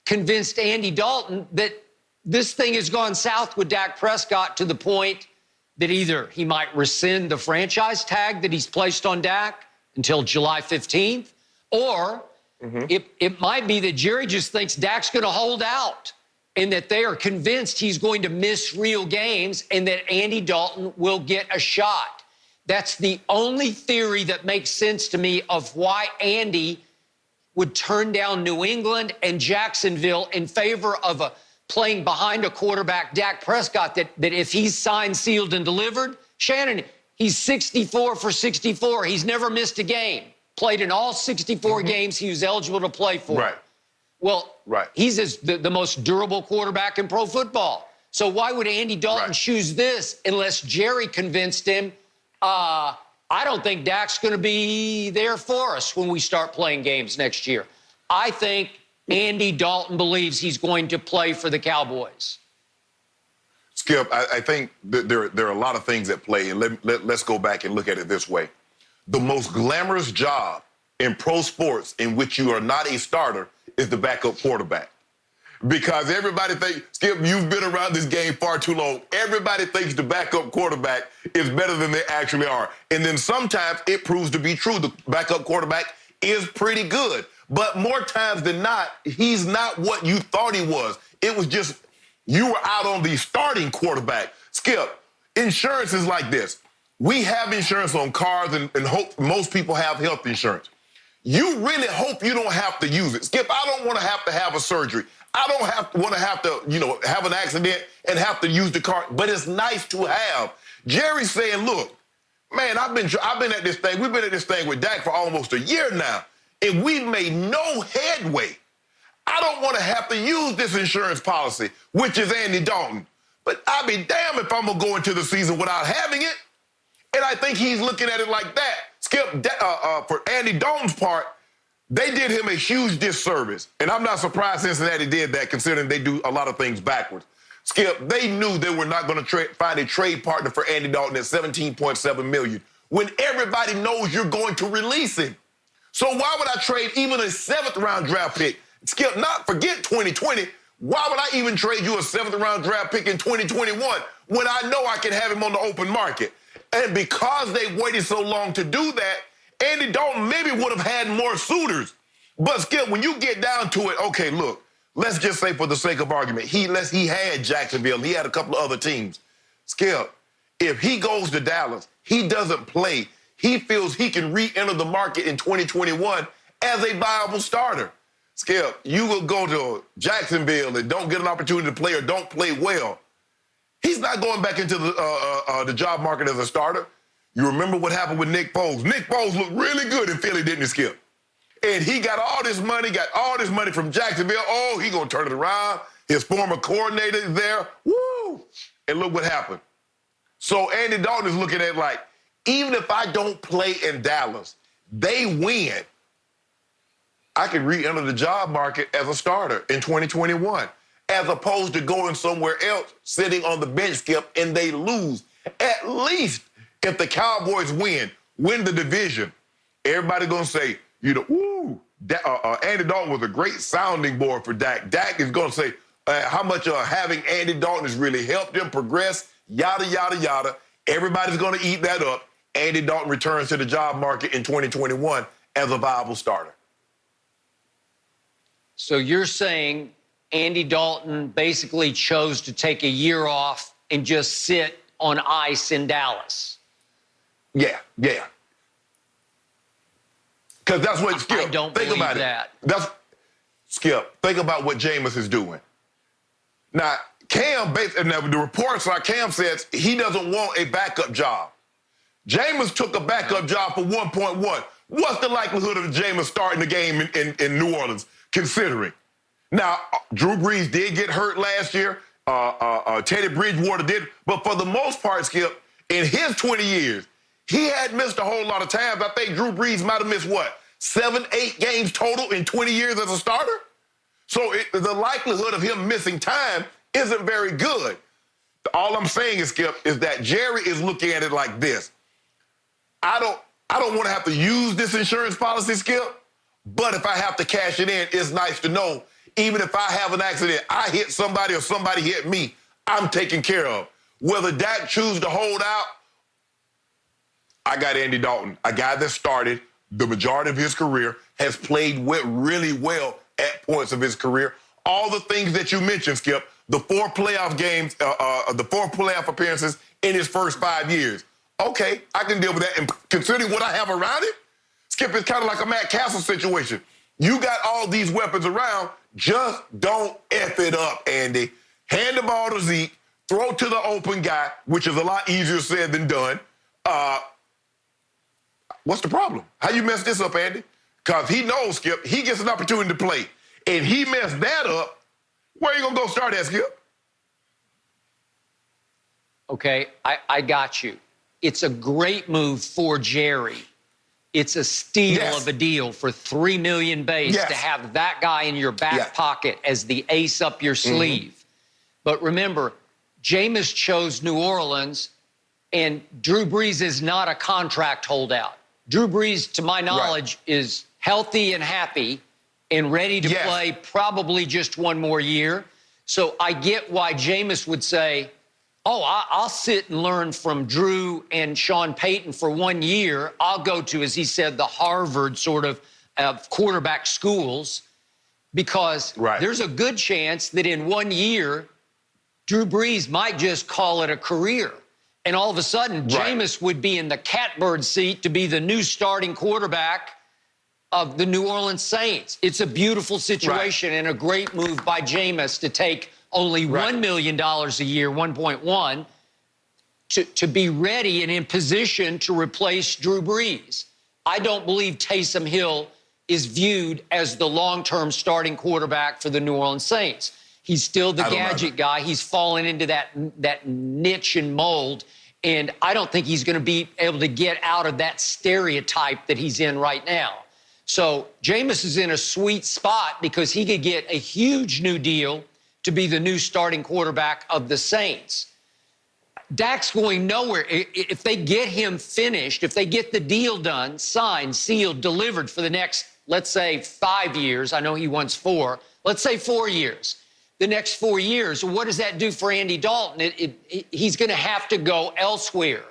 convinced Andy Dalton that this thing has gone south with Dak Prescott to the point that either he might rescind the franchise tag that he's placed on Dak until July 15th, or it might be that Jerry just thinks Dak's going to hold out and that they are convinced he's going to miss real games and that Andy Dalton will get a shot. That's the only theory that makes sense to me of why Andy would turn down New England and Jacksonville in favor of playing behind a quarterback, Dak Prescott, that if he's signed, sealed, and delivered, Shannon, he's 64 for 64. He's never missed a game. Played in all 64 games he was eligible to play for. Right. Well, he's the most durable quarterback in pro football. So why would Andy Dalton choose this unless Jerry convinced him, I don't think Dak's going to be there for us when we start playing games next year. I think Andy Dalton believes he's going to play for the Cowboys. Skip, I think there are a lot of things at play, and let's go back and look at it this way. The most glamorous job in pro sports in which you are not a starter is the backup quarterback. Because everybody thinks, Skip, you've been around this game far too long. Everybody thinks the backup quarterback is better than they actually are. And then sometimes it proves to be true. The backup quarterback is pretty good. But more times than not, he's not what you thought he was. It was just you were out on the starting quarterback. Skip, insurance is like this. We have insurance on cars and hope most people have health insurance. You really hope you don't have to use it. Skip, I don't want to have a surgery. I don't want to have to, have an accident and have to use the car. But it's nice to have. Jerry's saying, look, man, I've been at this thing. We've been at this thing with Dak for almost a year now, and we've made no headway. I don't want to have to use this insurance policy, which is Andy Dalton. But I'll be damned if I'm going to go into the season without having it. And I think he's looking at it like that. Skip, for Andy Dalton's part, they did him a huge disservice. And I'm not surprised Cincinnati did that, considering they do a lot of things backwards. Skip, they knew they were not going to find a trade partner for Andy Dalton at $17.7 million when everybody knows you're going to release him. So why would I trade even a 7th-round draft pick? Skip, forget 2020. Why would I even trade you a 7th-round draft pick in 2021 when I know I can have him on the open market? And because they waited so long to do that, Andy Dalton maybe would have had more suitors. But, Skip, when you get down to it, okay, look, let's just say for the sake of argument, he had Jacksonville. He had a couple of other teams. Skip, if he goes to Dallas, he doesn't play. He feels he can re-enter the market in 2021 as a viable starter. Skip, you will go to Jacksonville and don't get an opportunity to play or don't play well. He's not going back into the job market as a starter. You remember what happened with Nick Foles. Nick Foles looked really good in Philly, didn't he, Skip? And he got all this money from Jacksonville. Oh, he going to turn it around. His former coordinator is there. Woo! And look what happened. So Andy Dalton is looking at it like, even if I don't play in Dallas, they win. I can re-enter the job market as a starter in 2021, as opposed to going somewhere else, sitting on the bench, Skip, and they lose. At least if the Cowboys win the division, everybody going to say, Andy Dalton was a great sounding board for Dak. Dak is going to say how much having Andy Dalton has really helped him progress, yada, yada, yada. Everybody's going to eat that up. Andy Dalton returns to the job market in 2021 as a viable starter. So you're saying Andy Dalton basically chose to take a year off and just sit on ice in Dallas? Yeah. Because that's what, Skip, I don't think believe about that. Skip, think about what Jameis is doing. Now, the reports like Cam says he doesn't want a backup job. Jameis took a backup job for 1.1. What's the likelihood of Jameis starting the game in New Orleans, considering? Now, Drew Brees did get hurt last year. Teddy Bridgewater did. But for the most part, Skip, in his 20 years, he had missed a whole lot of times. I think Drew Brees might have missed, 7, 8 games total in 20 years as a starter? So the likelihood of him missing time isn't very good. All I'm saying is, Skip, is that Jerry is looking at it like this. I don't want to have to use this insurance policy, Skip, But if I have to cash it in, it's nice to know, even if I have an accident, I hit somebody or somebody hit me, I'm taken care of. Whether Dak chooses to hold out, I got Andy Dalton, a guy that started the majority of his career, has played really well at points of his career. All the things that you mentioned, Skip, the 4 playoff games, the 4 playoff appearances in his first 5 years. Okay, I can deal with that. And considering what I have around it, Skip, it's kind of like a Matt Castle situation. You got all these weapons around, just don't F it up, Andy. Hand the ball to Zeke, throw to the open guy, which is a lot easier said than done. What's the problem? How you mess this up, Andy? Because he knows, Skip, he gets an opportunity to play. And he messed that up, where are you going to go start that, Skip? Okay, I got you. It's a great move for Jerry. It's a steal of a deal for $3 million base to have that guy in your back pocket as the ace up your sleeve. But remember, Jameis chose New Orleans, and Drew Brees is not a contract holdout. Drew Brees, to my knowledge, is healthy and happy and ready to play probably just one more year. So I get why Jameis would say, oh, I'll sit and learn from Drew and Sean Payton for 1 year. I'll go to, as he said, the Harvard sort of quarterback schools, because there's a good chance that in 1 year, Drew Brees might just call it a career. And all of a sudden, Jameis would be in the catbird seat to be the new starting quarterback of the New Orleans Saints. It's a beautiful situation and a great move by Jameis to take only $1 million a year, 1.1, to be ready and in position to replace Drew Brees. I don't believe Taysom Hill is viewed as the long-term starting quarterback for the New Orleans Saints. He's still the gadget guy. He's fallen into that niche and mold, and I don't think he's going to be able to get out of that stereotype that he's in right now. So Jameis is in a sweet spot because he could get a huge new deal to be the new starting quarterback of the Saints. Dak's going nowhere. If they get him finished, if they get the deal done, signed, sealed, delivered for the next, let's say, 5 years. I know he wants 4. Let's say 4 years. The next 4 years, what does that do for Andy Dalton? He's going to have to go elsewhere.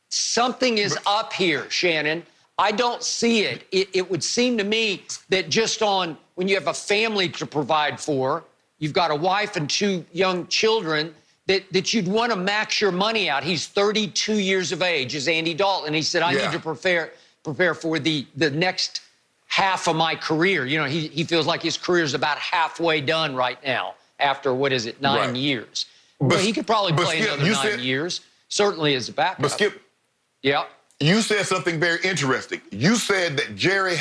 Something is up here, Shannon. I don't see it. It would seem to me that just on when you have a family to provide for, you've got a wife and 2 young children, that you'd want to max your money out. He's 32 years of age, is Andy Dalton. He said, I need to prepare for the next half of my career. You know, he feels like his career is about halfway done right now after, 9 years. But he could probably play another 9 years, certainly as a backup. But Skip, you said something very interesting. You said that Jerry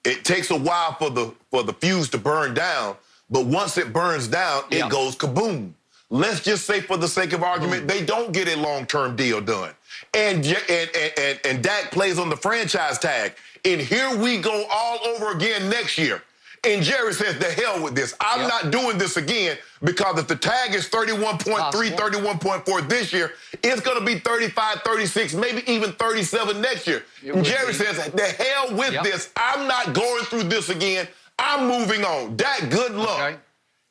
it takes a while for the fuse to burn down, but once it burns down, it goes kaboom. Let's just say, for the sake of argument, they don't get a long-term deal done. And Dak plays on the franchise tag. And here we go all over again next year. And Jerry says, the hell with this. I'm not doing this again, because if the tag is 31.3, 31.4 this year, it's going to be 35, 36, maybe even 37 next year. And Jerry says, the hell with this. I'm not going through this again. I'm moving on. Dak, good luck. Okay.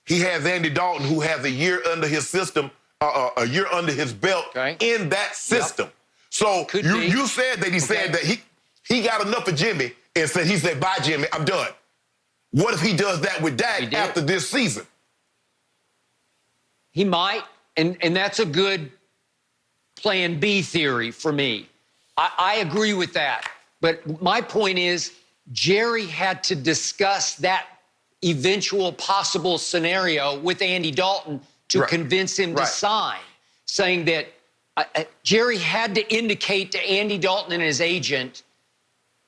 He has Andy Dalton, who has a year under his system, a year under his belt in that system. So you said that he said that he got enough of Jimmy and he said, bye, Jimmy, I'm done. What if he does that with Dak after this season? He might, and that's a good plan B theory for me. I agree with that. But my point is, Jerry had to discuss that eventual possible scenario with Andy Dalton to convince him to sign, saying that Jerry had to indicate to Andy Dalton and his agent,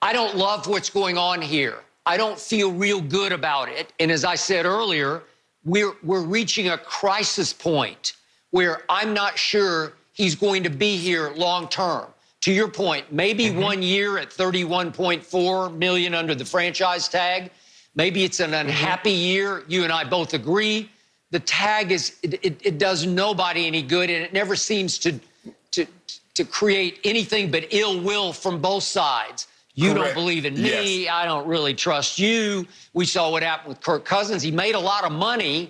I don't love what's going on here. I don't feel real good about it. And as I said earlier, we're reaching a crisis point where I'm not sure he's going to be here long term. To your point, maybe 1 year at $31.4 million under the franchise tag. Maybe it's an unhappy year. You and I both agree. The tag it does nobody any good, and it never seems to create anything but ill will from both sides. You Correct. don't believe in me. Yes. I don't really trust you. We saw what happened with Kirk Cousins. He made a lot of money